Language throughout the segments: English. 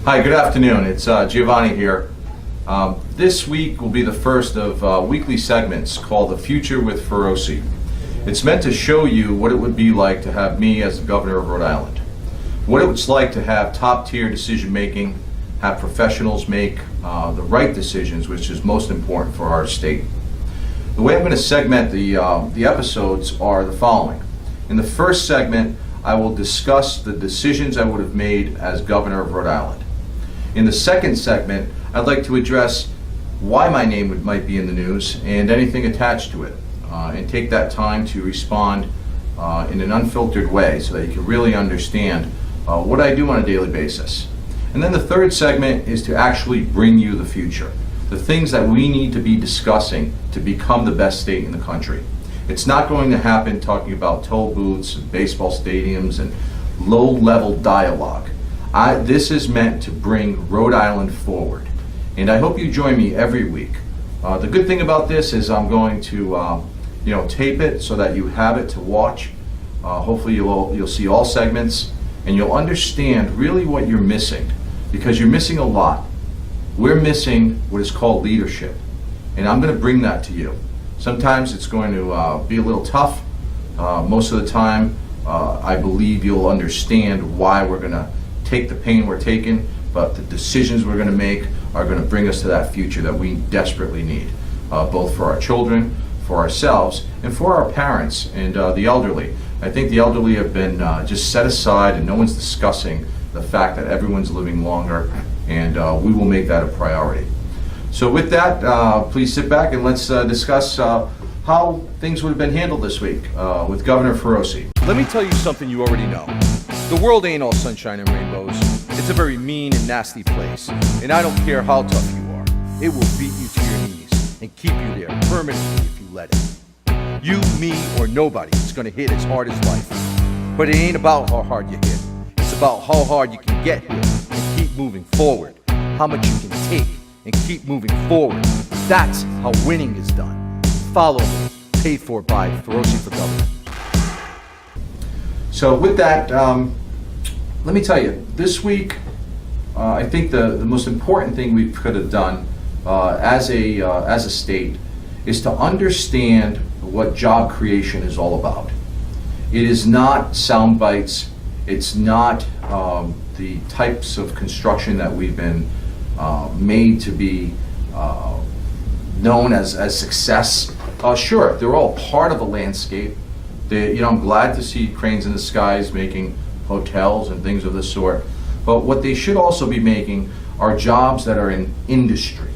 Hi, good afternoon. It's Giovanni here. This week will be the first of weekly segments called The Future with Feroce. It's meant to show you what it would be like to have me as the governor of Rhode Island. What it's like to have top-tier decision making, have professionals make the right decisions, which is most important for our state. The way I'm going to segment the episodes are the following. In the first segment, I will discuss the decisions I would have made as governor of Rhode Island. In the second segment, I'd like to address why my name might be in the news and anything attached to it, and take that time to respond in an unfiltered way so that you can really understand what I do on a daily basis. And then the third segment is to actually bring you the future, the things that we need to be discussing to become the best state in the country. It's not going to happen talking about toll booths and baseball stadiums and low-level dialogue. This is meant to bring Rhode Island forward, and I hope you join me every week. The good thing about this is I'm going to tape it so that you have it to watch. Hopefully you'll see all segments and you'll understand really what you're missing, because you're missing a lot. We're missing what is called leadership, and I'm going to bring that to you. Sometimes it's going to be a little tough. Most of the time, I believe you'll understand why we're going to take the pain we're taking, but the decisions we're going to make are going to bring us to that future that we desperately need, both for our children, for ourselves, and for our parents and the elderly. I think the elderly have been just set aside, and no one's discussing the fact that everyone's living longer, and we will make that a priority. So with that, please sit back and let's discuss how things would have been handled this week with Governor Feroce. Let me tell you something you already know. The world ain't all sunshine and rainbows. It's a very mean and nasty place, and I don't care how tough you are. It will beat you to your knees and keep you there permanently if you let it. You, me, or nobody is gonna hit as hard as life. But it ain't about how hard you hit. It's about how hard you can get here and keep moving forward. How much you can take and keep moving forward. That's how winning is done. Follow me. Paid for by Feroce for Governor. So with that, let me tell you, this week, I think the most important thing we could have done as a state is to understand what job creation is all about. It is not sound bites. It's not the types of construction that we've been made to be known as success. Sure, they're all part of a landscape. I'm glad to see cranes in the skies making hotels and things of this sort. But what they should also be making are jobs that are in industry.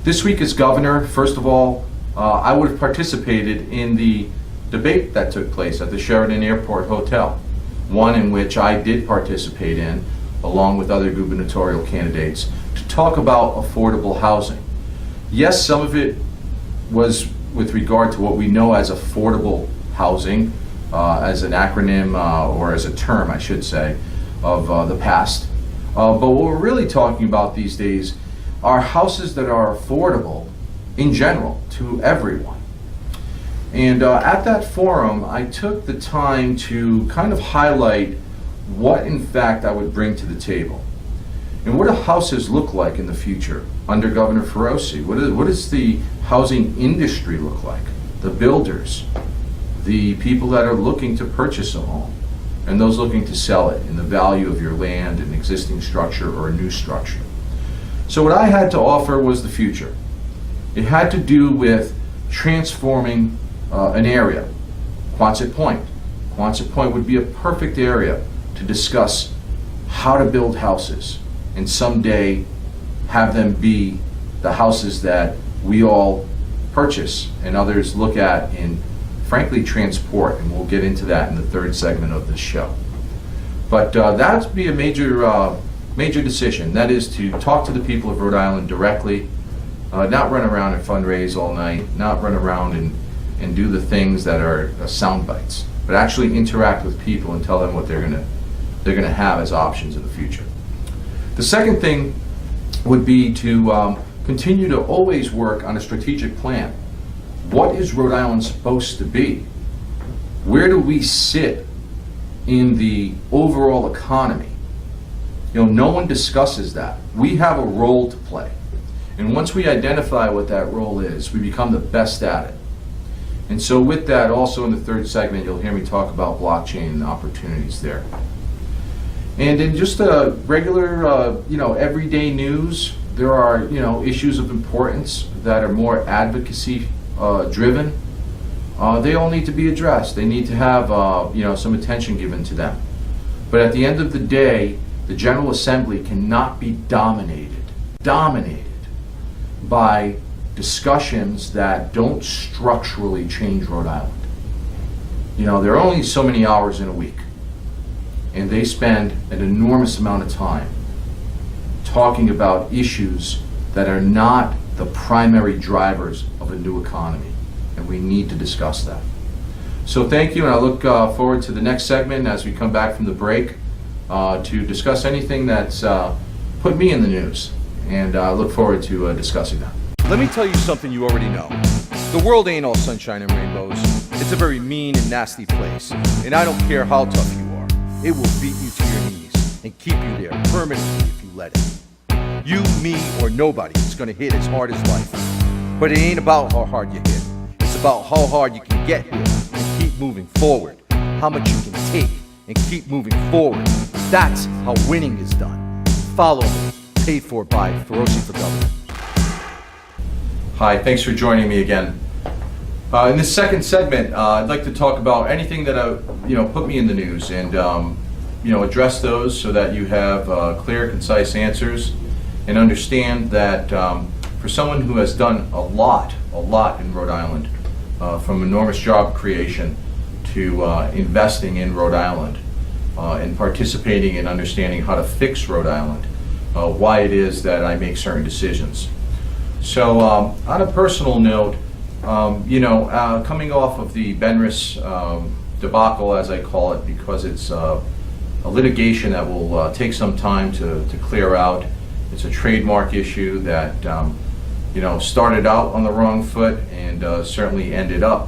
This week as governor, first of all, I would have participated in the debate that took place at the Sheraton Airport Hotel, one in which I did participate in, along with other gubernatorial candidates, to talk about affordable housing. Yes, some of it was with regard to what we know as affordable housing, as an acronym or as a term, I should say, of the past. But what we're really talking about these days are houses that are affordable in general to everyone. And at that forum, I took the time to kind of highlight what in fact I would bring to the table. And what do houses look like in the future under Governor Feroce? What does the housing industry look like? The builders, the people that are looking to purchase a home, and those looking to sell it, and the value of your land, an existing structure or a new structure. So what I had to offer was the future. It had to do with transforming an area, Quonset Point. Quonset Point would be a perfect area to discuss how to build houses and someday have them be the houses that we all purchase and others look at and frankly transport, and we'll get into that in the third segment of this show. But that would be a major decision. That is to talk to the people of Rhode Island directly, not run around and fundraise all night, not run around and do the things that are sound bites, but actually interact with people and tell them what they're gonna have as options in the future. The second thing would be to continue to always work on a strategic plan. What is Rhode Island supposed to be? Where do we sit in the overall economy? No one discusses that. We have a role to play. And once we identify what that role is, we become the best at it. And so with that, also in the third segment, you'll hear me talk about blockchain and opportunities there. And in just a regular, everyday news, there are, issues of importance that are more advocacy driven. They all need to be addressed. They need to have, some attention given to them. But at the end of the day, the General Assembly cannot be dominated by discussions that don't structurally change Rhode Island. There are only so many hours in a week, and they spend an enormous amount of time talking about issues that are not the primary drivers of a new economy, and we need to discuss that. So thank you, and I look forward to the next segment as we come back from the break to discuss anything that's put me in the news, and I look forward to discussing that. Let me tell you something you already know. The world ain't all sunshine and rainbows. It's a very mean and nasty place. And I don't care how tough you are. It will beat you to your knees and keep you there permanently if you let it. You, me, or nobody is going to hit as hard as life. But it ain't about how hard you hit. It's about how hard you can get here and keep moving forward. How much you can take and keep moving forward. That's how winning is done. Follow me. Paid for by Feroce for Governor. Hi, thanks for joining me again. In this second segment, I'd like to talk about anything that put me in the news and address those so that you have clear, concise answers and understand that for someone who has done a lot in Rhode Island, from enormous job creation to investing in Rhode Island and participating in understanding how to fix Rhode Island, why it is that I make certain decisions. So on a personal note, coming off of the Benris debacle, as I call it, because it's a litigation that will take some time to clear out. It's a trademark issue that started out on the wrong foot and certainly ended up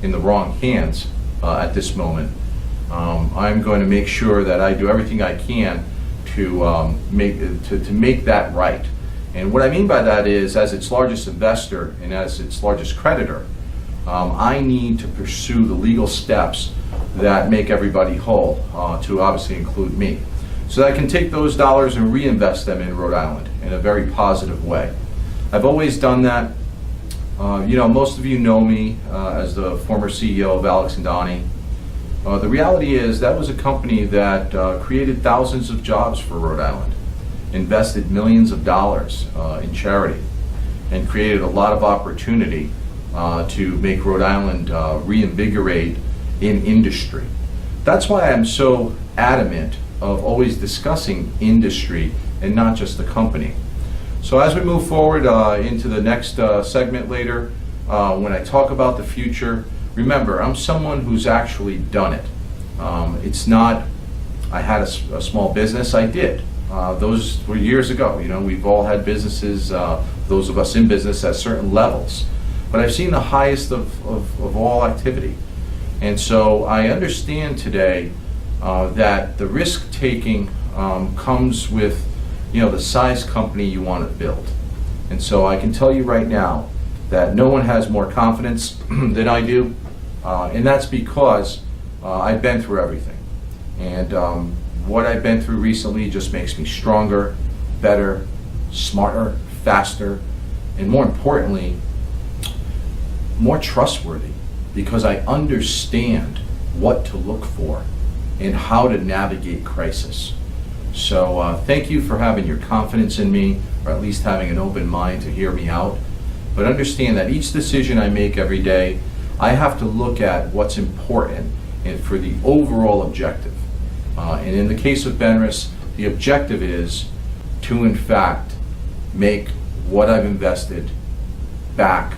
in the wrong hands at this moment. I'm going to make sure that I do everything I can to make that right. And what I mean by that is, as its largest investor and as its largest creditor, I need to pursue the legal steps that make everybody whole, to obviously include me, so that I can take those dollars and reinvest them in Rhode Island in a very positive way. I've always done that. Most of you know me as the former CEO of Alex and Donnie. The reality is that was a company that created thousands of jobs for Rhode Island, invested millions of dollars in charity, and created a lot of opportunity to make Rhode Island reinvigorate in industry. That's why I'm so adamant of always discussing industry and not just the company. So as we move forward into the next segment later, when I talk about the future, remember, I'm someone who's actually done it. It's not, I had a small business, I did. Those were years ago. We've all had businesses, those of us in business at certain levels. But I've seen the highest of all activity. And so I understand today that the risk-taking comes with the size company you want to build. And so I can tell you right now that no one has more confidence than I do. And that's because I've been through everything. And what I've been through recently just makes me stronger, better, smarter, faster, and more importantly, more trustworthy, because I understand what to look for and how to navigate crisis. So thank you for having your confidence in me, or at least having an open mind to hear me out. But understand that each decision I make every day, I have to look at what's important and for the overall objective. And in the case of Benris, the objective is to, in fact, make what I've invested back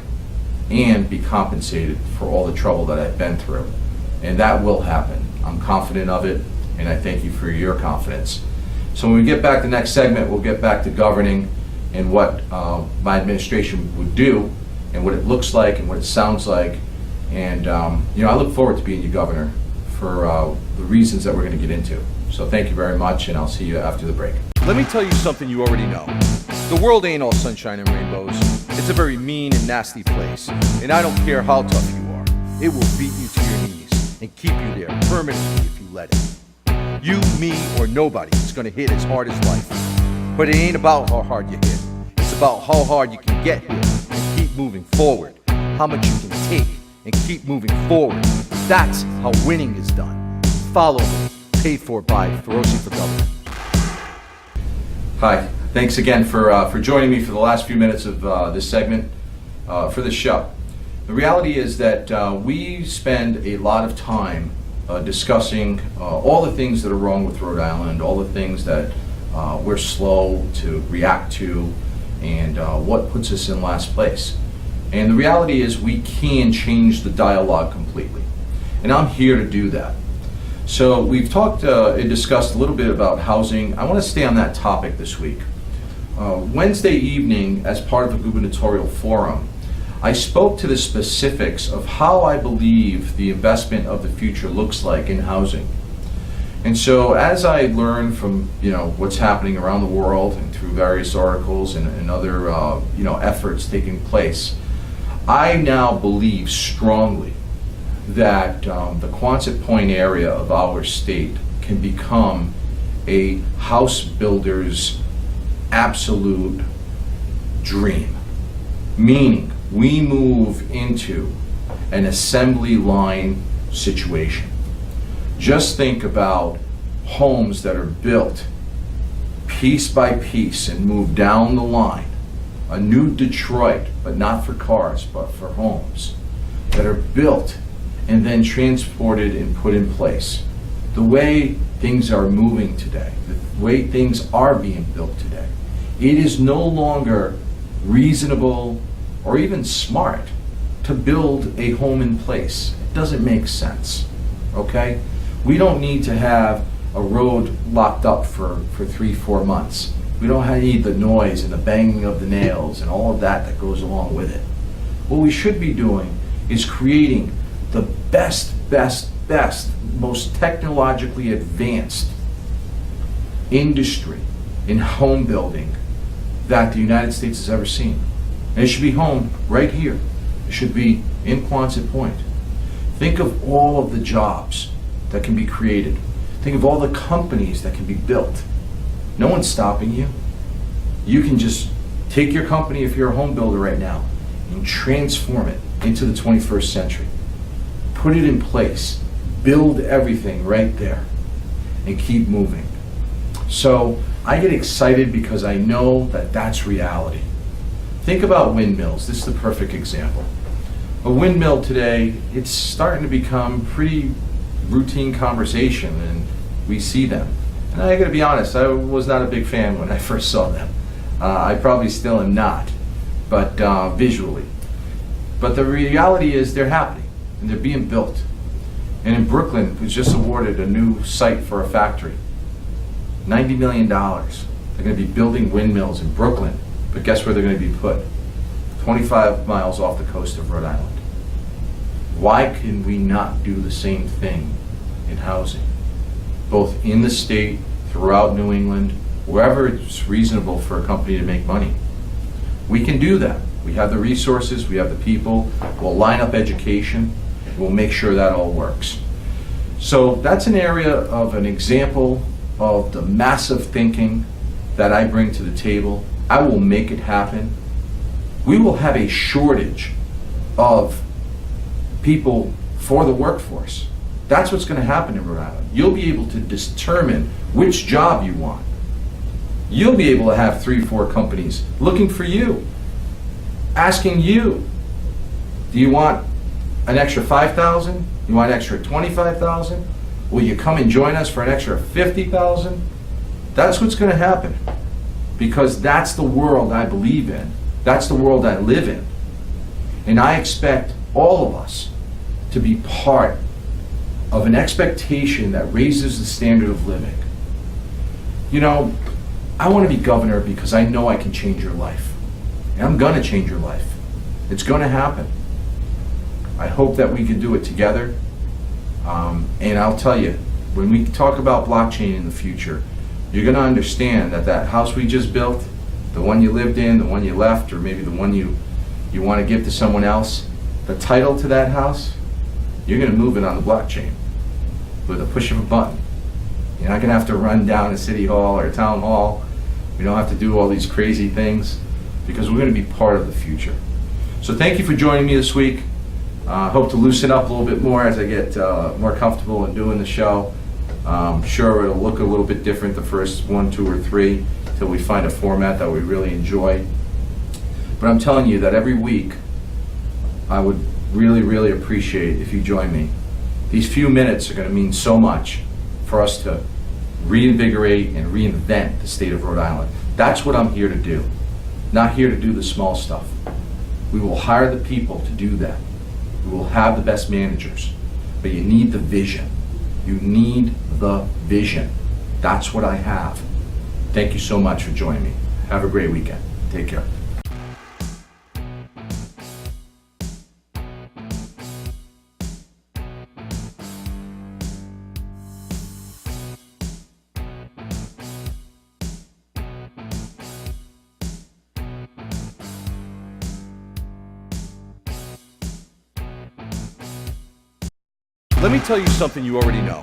and be compensated for all the trouble that I've been through. And that will happen. I'm confident of it, and I thank you for your confidence. So when we get back to the next segment, we'll get back to governing and what my administration would do and what it looks like and what it sounds like. And I look forward to being your governor for the reasons that we're going to get into. So thank you very much, and I'll see you after the break. Let me tell you something you already know. The world ain't all sunshine and rainbows. It's a very mean and nasty place. And I don't care how tough you are. It will beat you to your knees and keep you there permanently if you let it. You, me, or nobody is going to hit as hard as life. But it ain't about how hard you hit. It's about how hard you can get here and keep moving forward. How much you can take and keep moving forward. That's how winning is done. Follow me. Paid for by Feroce for Governor. Hi, thanks again for joining me for the last few minutes of this segment for this show. The reality is that we spend a lot of time discussing all the things that are wrong with Rhode Island, all the things that we're slow to react to, and what puts us in last place. And the reality is we can change the dialogue completely. And I'm here to do that. So we've talked and discussed a little bit about housing. I want to stay on that topic this week. Wednesday evening, as part of a gubernatorial forum, I spoke to the specifics of how I believe the investment of the future looks like in housing. And so as I learned from what's happening around the world and through various articles and other efforts taking place, I now believe strongly that the Quonset Point area of our state can become a house builder's absolute dream. Meaning, we move into an assembly line situation. Just think about homes that are built piece by piece and move down the line. A new Detroit, but not for cars, but for homes that are built and then transported and put in place. The way things are moving today, the way things are being built today, it is no longer reasonable or even smart to build a home in place. It doesn't make sense, okay? We don't need to have a road locked up for 3-4 months. We don't need the noise and the banging of the nails and all of that goes along with it. What we should be doing is creating the best, most technologically advanced industry in home building that the United States has ever seen. And it should be home right here. It should be in Quonset Point. Think of all of the jobs that can be created. Think of all the companies that can be built. No one's stopping you. You can just take your company, if you're a home builder right now, and transform it into the 21st century. Put it in place, build everything right there, and keep moving. So I get excited because I know that that's reality. Think about windmills. This is the perfect example. A windmill today, it's starting to become pretty routine conversation, and we see them. And I gotta be honest, I was not a big fan when I first saw them. I probably still am not, but visually. But the reality is they're happening. And they're being built. And in Brooklyn, was just awarded a new site for a factory. $90 million. They're going to be building windmills in Brooklyn. But guess where they're going to be put? 25 miles off the coast of Rhode Island. Why can we not do the same thing in housing? Both in the state, throughout New England, wherever it's reasonable for a company to make money. We can do that. We have the resources, we have the people, we'll line up education, we'll make sure that all works. So that's an area of an example of the massive thinking that I bring to the table. I will make it happen. We will have a shortage of people for the workforce. That's what's going to happen in Rhode Island. You'll be able to determine which job you want. You'll be able to have 3-4 companies looking for you, asking you, do you want an extra $5,000? You want an extra $25,000? Will you come and join us for an extra $50,000? That's what's going to happen, because that's the world I believe in. That's the world I live in. And I expect all of us to be part of an expectation that raises the standard of living. You know, I want to be governor because I know I can change your life. And I'm going to change your life. It's going to happen. I hope that we can do it together. And I'll tell you, when we talk about blockchain in the future, you're going to understand that that house we just built, the one you lived in, the one you left, or maybe the one you want to give to someone else, the title to that house, you're going to move it on the blockchain with a push of a button. You're not going to have to run down to City Hall or Town Hall. We don't have to do all these crazy things because we're going to be part of the future. So thank you for joining me this week. Hope to loosen up a little bit more as I get more comfortable in doing the show. Sure, it'll look a little bit different the first 1, 2, or 3 till we find a format that we really enjoy. But I'm telling you that every week I would really, really appreciate if you join me. These few minutes are going to mean so much for us to reinvigorate and reinvent the state of Rhode Island. That's what I'm here to do. Not here to do the small stuff. We will hire the people to do that. We will have the best managers. But you need the vision. You need the vision. That's what I have. Thank you so much for joining me. Have a great weekend. Take care. Let me tell you something you already know.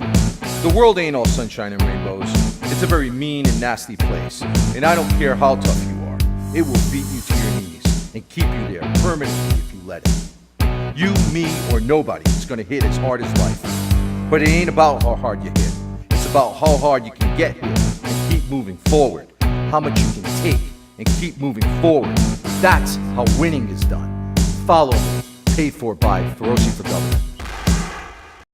The world ain't all sunshine and rainbows. It's a very mean and nasty place. And I don't care how tough you are. It will beat you to your knees and keep you there permanently if you let it. You, me, or nobody is going to hit as hard as life. But it ain't about how hard you hit. It's about how hard you can get here and keep moving forward. How much you can take and keep moving forward. That's how winning is done. Follow me. Paid for by Feroce for Governor.